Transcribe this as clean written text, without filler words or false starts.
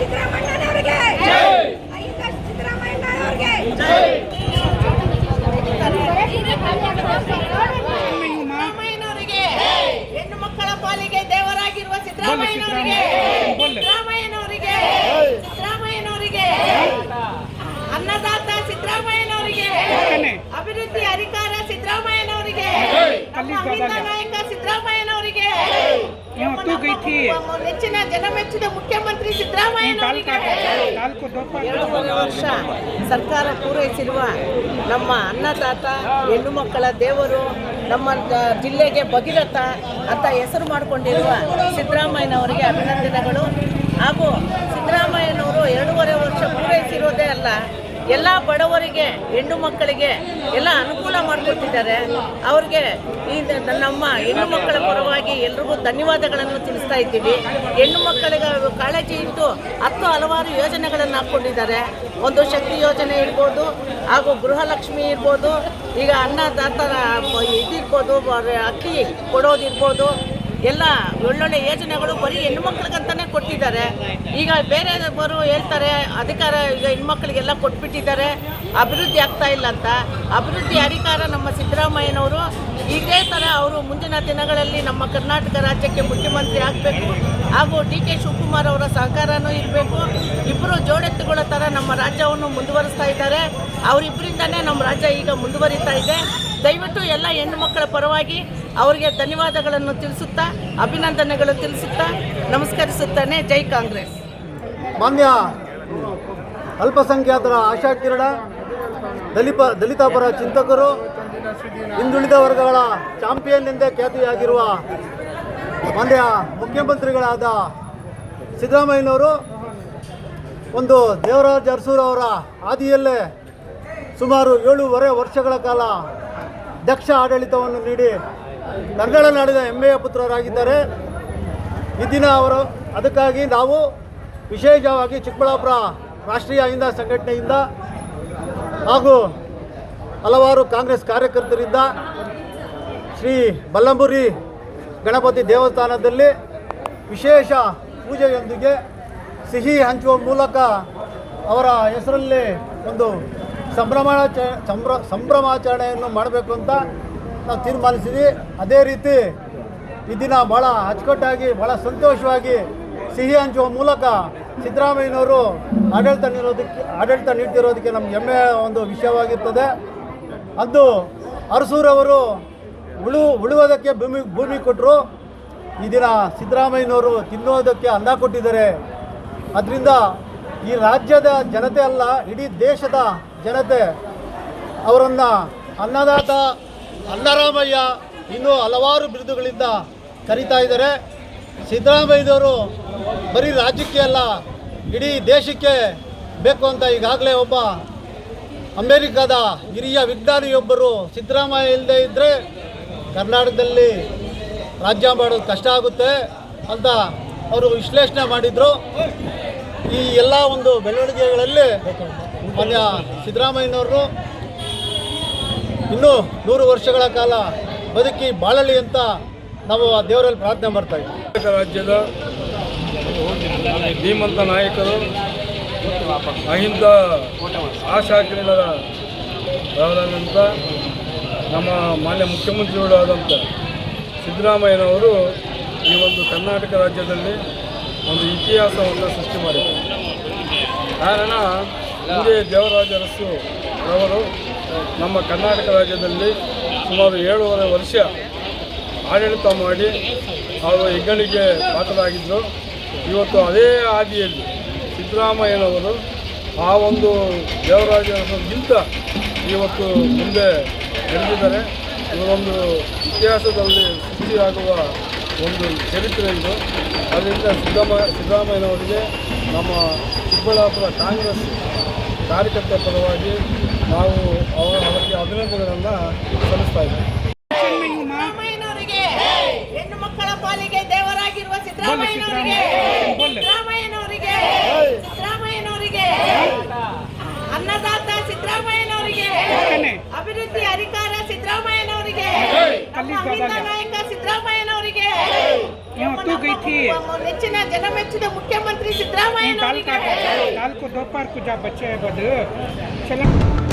ಸಿದ್ದರಾಮಯ್ಯನವರಿಗೆ ಸಿದ್ದರಾಮಯ್ಯನವರಿಗೆ ಸಿದ್ದರಾಮಯ್ಯನವರಿಗೆ ಹೆಣ್ಣು ಮಕ್ಕಳ ಪಾಲಿಗೆ ದೇವರಾಗಿರುವ ಸಿದ್ದರಾಮಯ್ಯನವರಿಗೆ ಸಿದ್ದರಾಮಯ್ಯನವರಿಗೆ ಸಿದ್ದರಾಮಯ್ಯನವರಿಗೆ ಅನ್ನದಾತ ಸಿದ್ದರಾಮಯ್ಯನವರಿಗೆ ಅಭಿವೃದ್ಧಿ ಅಧಿಕಾರ ಸಿದ್ದರಾಮಯ್ಯನವರಿಗೆ ನಾಯಕ ಸಿದ್ದರಾಮಯ್ಯನವರಿಗೆ ನೆಚ್ಚಿನ ಜನಮೆಚ್ಚಿದ ಮುಖ್ಯಮಂತ್ರಿ ಸಿದ್ದರಾಮಯ್ಯನವರಿಗೆ 2.5 ವರ್ಷ ಸರ್ಕಾರ ಪೂರೈಸಿರುವ ನಮ್ಮ ಅನ್ನದಾತ ಹೆಣ್ಣು ಮಕ್ಕಳ ದೇವರು ನಮ್ಮ ಜಿಲ್ಲೆಗೆ ಭಗೀರಥ ಅಂತ ಹೆಸರು ಮಾಡಿಕೊಂಡಿರುವ ಸಿದ್ದರಾಮಯ್ಯನವರಿಗೆ ಅಭಿನಂದನೆಗಳು. ಹಾಗೂ ಸಿದ್ದರಾಮಯ್ಯನವರು 2.5 ವರ್ಷ ಪೂರೈಸಿರೋದೇ ಅಲ್ಲ, ಎಲ್ಲ ಬಡವರಿಗೆ ಹೆಣ್ಣು ಮಕ್ಕಳಿಗೆ ಎಲ್ಲ ಅನುಕೂಲ ಮಾಡಿಕೊಟ್ಟಿದ್ದಾರೆ. ಅವ್ರಿಗೆ ಈ ನಮ್ಮ ಹೆಣ್ಣು ಮಕ್ಕಳ ಪರವಾಗಿ ಎಲ್ರಿಗೂ ಧನ್ಯವಾದಗಳನ್ನು ತಿಳಿಸ್ತಾ ಇದ್ದೀವಿ. ಹೆಣ್ಣು ಮಕ್ಕಳಿಗೆ ಕಾಳಜಿ ಇಟ್ಟು ಹಲವಾರು ಯೋಜನೆಗಳನ್ನು ಹಾಕ್ಕೊಂಡಿದ್ದಾರೆ. ಒಂದು ಶಕ್ತಿ ಯೋಜನೆ ಇರ್ಬೋದು, ಹಾಗೂ ಗೃಹಲಕ್ಷ್ಮಿ ಇರ್ಬೋದು, ಈಗ ಅನ್ನದಾತರ ಇದಿರ್ಬೋದು, ಅಕ್ಕಿ ಕೊಡೋದಿರ್ಬೋದು, ಎಲ್ಲ ಒಳ್ಳೊಳ್ಳೆ ಯೋಜನೆಗಳು ಬರೀ ಹೆಣ್ಣು ಮಕ್ಕಳಿಗಂತಲೇ ಕೊಟ್ಟಿದ್ದಾರೆ. ಈಗ ಬೇರೆಯವರು ಹೇಳ್ತಾರೆ ಅಧಿಕಾರ ಈಗ ಹೆಣ್ಮಕ್ಳಿಗೆಲ್ಲ ಕೊಟ್ಬಿಟ್ಟಿದ್ದಾರೆ, ಅಭಿವೃದ್ಧಿ ಆಗ್ತಾ ಇಲ್ಲ ಅಂತ. ಅಭಿವೃದ್ಧಿ ಅಧಿಕಾರ ನಮ್ಮ ಸಿದ್ದರಾಮಯ್ಯನವರು ಇದೇ ಥರ ಅವರು ಮುಂದಿನ ದಿನಗಳಲ್ಲಿ ನಮ್ಮ ಕರ್ನಾಟಕ ರಾಜ್ಯಕ್ಕೆ ಮುಖ್ಯಮಂತ್ರಿ ಆಗಬೇಕು. ಹಾಗೂ ಡಿ.ಕೆ. ಶಿವಕುಮಾರ್ ಅವರ ಸಹಕಾರನೂ ಇರಬೇಕು. ಇಬ್ಬರು ಜೋಡೆತ್ತುಗಳ ಥರ ನಮ್ಮ ರಾಜ್ಯವನ್ನು ಮುಂದುವರಿಸ್ತಾ ಇದ್ದಾರೆ. ಅವರಿಬ್ಬರಿಂದನೇ ನಮ್ಮ ರಾಜ್ಯ ಈಗ ಮುಂದುವರಿತಾ ಇದೆ. ದಯವಿಟ್ಟು ಎಲ್ಲ ಹೆಣ್ಣು ಮಕ್ಕಳ ಪರವಾಗಿ ಅವರಿಗೆ ಧನ್ಯವಾದಗಳನ್ನು ತಿಳಿಸುತ್ತಾ, ಅಭಿನಂದನೆಗಳು ತಿಳಿಸುತ್ತಾ ನಮಸ್ಕರಿಸುತ್ತಾನೆ. ಜೈ ಕಾಂಗ್ರೆಸ್. ಮಾನ್ಯ ಅಲ್ಪಸಂಖ್ಯಾತರ ಆಶಾಕಿರಣ, ದಲಿತ ಪರ ಚಿಂತಕರು, ಹಿಂದುಳಿದ ವರ್ಗಗಳ ಚಾಂಪಿಯನ್ ಎಂದೇ ಖ್ಯಾತಿಯಾಗಿರುವ ಮಾನ್ಯ ಮುಖ್ಯಮಂತ್ರಿಗಳಾದ ಸಿದ್ದರಾಮಯ್ಯನವರು ಒಂದು ದೇವರಾಜ ಅರಸೂರು ಅವರ ಹಾದಿಯಲ್ಲೇ ಸುಮಾರು 7.5 ವರ್ಷಗಳ ಕಾಲ ದಕ್ಷ ಆಡಳಿತವನ್ನು ನೀಡಿ ಕನ್ನಡ ನಾಡಿನ ಹೆಮ್ಮೆಯ ಪುತ್ರರಾಗಿದ್ದಾರೆ. ಈ ದಿನ ಅವರು ಅದಕ್ಕಾಗಿ ನಾವು ವಿಶೇಷವಾಗಿ ಚಿಕ್ಕಬಳ್ಳಾಪುರ ರಾಷ್ಟ್ರೀಯ ಅಹಿಂದ ಸಂಘಟನೆಯಿಂದ ಹಾಗೂ ಹಲವಾರು ಕಾಂಗ್ರೆಸ್ ಕಾರ್ಯಕರ್ತರಿಂದ ಶ್ರೀ ಬಲ್ಲಂಬುರಿ ಗಣಪತಿ ದೇವಸ್ಥಾನದಲ್ಲಿ ವಿಶೇಷ ಪೂಜೆಯೊಂದಿಗೆ ಸಿಹಿ ಹಂಚುವ ಮೂಲಕ ಅವರ ಹೆಸರಲ್ಲಿ ಒಂದು ಸಂಭ್ರಮಾಚರಣೆಯನ್ನು ಮಾಡಬೇಕು ಅಂತ ನಾವು ತೀರ್ಮಾನಿಸಿದ್ವಿ. ಅದೇ ರೀತಿ ಈ ದಿನ ಭಾಳ ಅಚ್ಚುಕಟ್ಟಾಗಿ ಭಾಳ ಸಂತೋಷವಾಗಿ ಸಿಹಿ ಹಂಚುವ ಮೂಲಕ ಸಿದ್ದರಾಮಯ್ಯನವರು ಆಡಳಿತ ನೀಡ್ತಿರೋದಕ್ಕೆ ನಮ್ಗೆ ಹೆಮ್ಮೆಯ ಒಂದು ವಿಷಯವಾಗಿರ್ತದೆ. ಅಂದು ಅರಸೂರವರು ಉಳುವುದಕ್ಕೆ ಭೂಮಿ ಕೊಟ್ಟರು. ಈ ದಿನ ಸಿದ್ದರಾಮಯ್ಯನವರು ತಿನ್ನೋದಕ್ಕೆ ಅನ್ನ ಕೊಟ್ಟಿದ್ದಾರೆ. ಅದರಿಂದ ಈ ರಾಜ್ಯದ ಜನತೆ ಅಲ್ಲ, ಇಡೀ ದೇಶದ ಜನತೆ ಅವರನ್ನು ಅನ್ನದಾತ, ಅನ್ನರಾಮಯ್ಯ, ಇನ್ನೂ ಹಲವಾರು ಬಿರುದುಗಳಿಂದ ಕರೀತಾ ಇದ್ದಾರೆ. ಸಿದ್ದರಾಮಯ್ಯನವರು ಬರೀ ರಾಜ್ಯಕ್ಕೆ ಅಲ್ಲ, ಇಡೀ ದೇಶಕ್ಕೆ ಬೇಕು ಅಂತ ಈಗಾಗಲೇ ಒಬ್ಬ ಅಮೇರಿಕಾದ ಹಿರಿಯ ವಿಜ್ಞಾನಿಯೊಬ್ಬರು ಸಿದ್ದರಾಮಯ್ಯ ಇಲ್ಲದೆ ಇದ್ದರೆ ಕರ್ನಾಟಕದಲ್ಲಿ ರಾಜ್ಯ ಮಾಡೋದು ಕಷ್ಟ ಆಗುತ್ತೆ ಅಂತ ಅವರು ವಿಶ್ಲೇಷಣೆ ಮಾಡಿದರು. ಈ ಎಲ್ಲ ಒಂದು ಬೆಳವಣಿಗೆಗಳಲ್ಲಿ ಮಾನ್ಯ ಸಿದ್ದರಾಮಯ್ಯನವರು ಇನ್ನೂ 100 ವರ್ಷಗಳ ಕಾಲ ಬದುಕಿ ಬಾಳಲಿ ಅಂತ ನಾವು ದೇವರಲ್ಲಿ ಪ್ರಾರ್ಥನೆ ಮಾಡ್ತಾ ಇದ್ದೀವಿ. ರಾಜ್ಯದ ಧೀಮಂತ ನಾಯಕರು, ಅಹಿಂದ ಆಶಾಕಿರಣರಾದಂಥ ನಮ್ಮ ಮಾನ್ಯ ಮುಖ್ಯಮಂತ್ರಿಗಳಾದಂಥ ಸಿದ್ದರಾಮಯ್ಯನವರು ಈ ಒಂದು ಕರ್ನಾಟಕ ರಾಜ್ಯದಲ್ಲಿ ಒಂದು ಇತಿಹಾಸವನ್ನು ಸೃಷ್ಟಿ ಮಾಡಿದರು. ಕಾರಣ ಹಿಂದೆ ದೇವರಾಜ ಅರಸು ರವರು ನಮ್ಮ ಕರ್ನಾಟಕ ರಾಜ್ಯದಲ್ಲಿ ಸುಮಾರು 7.5 ವರ್ಷ ಆಡಳಿತ ಮಾಡಿ ಅವರು ಹೆಗ್ಗಳಿಕೆ ಪಾತ್ರರಾಗಿದ್ದರು. ಇವತ್ತು ಅದೇ ಹಾದಿಯಲ್ಲಿ ಸಿದ್ದರಾಮಯ್ಯನವರು ಆ ಒಂದು ದೇವರಾಜ ಅರಸರಿಗಿಂತ ಇವತ್ತು ಮುಂದೆ ನಡೆದಿದ್ದಾರೆ. ಇವರೊಂದು ಇತಿಹಾಸದಲ್ಲಿ ಸೃಷ್ಟಿಯಾಗುವ ಒಂದು ಚರಿತ್ರೆ ಇದು. ಅದರಿಂದ ಸಿದ್ದರಾಮಯ್ಯನವರಿಗೆ ನಮ್ಮ ಚಿಕ್ಕಬಳ್ಳಾಪುರ ಕಾಂಗ್ರೆಸ್ ಕಾರ್ಯಕರ್ತರ ಪರವಾಗಿ ನಾವು ಅವರಿಗೆ ಅಭಿನಂದನೆಗಳನ್ನು ಸಲ್ಲಿಸ್ತಾ ಇದ್ದೀವಿ. ಸಿದ್ದರಾಮಯ್ಯನವರಿಗೆ ಹೆಣ್ಣು ಮಕ್ಕಳ ಪಾಲಿಗೆ ದೇವರಾಗಿರುವ ಸಿದ್ದರಾಮಯ್ಯನವರಿಗೆ ಸಿದ್ದರಾಮಯ್ಯನವರಿಗೆ ಅನ್ನದಾತ ಸಿದ್ದರಾಮಯ್ಯನವರಿಗೆ ಅಭಿವೃದ್ಧಿ ಅಧಿಕಾರ ಸಿದ್ದರಾಮಯ್ಯನವರಿಗೆ ನಾಯಕ ಸಿದ್ದರಾಮಯ್ಯನವರಿಗೆ यहाँ तू गई थी ನೆಚ್ಚಿನ ಜನಮೆಚ್ಚಿದ ಮುಖ್ಯಮಂತ್ರಿ ಸಿದ್ದರಾಮಯ್ಯನವರಿಗೆ काल को दोपहर को जा बच्चे बद चला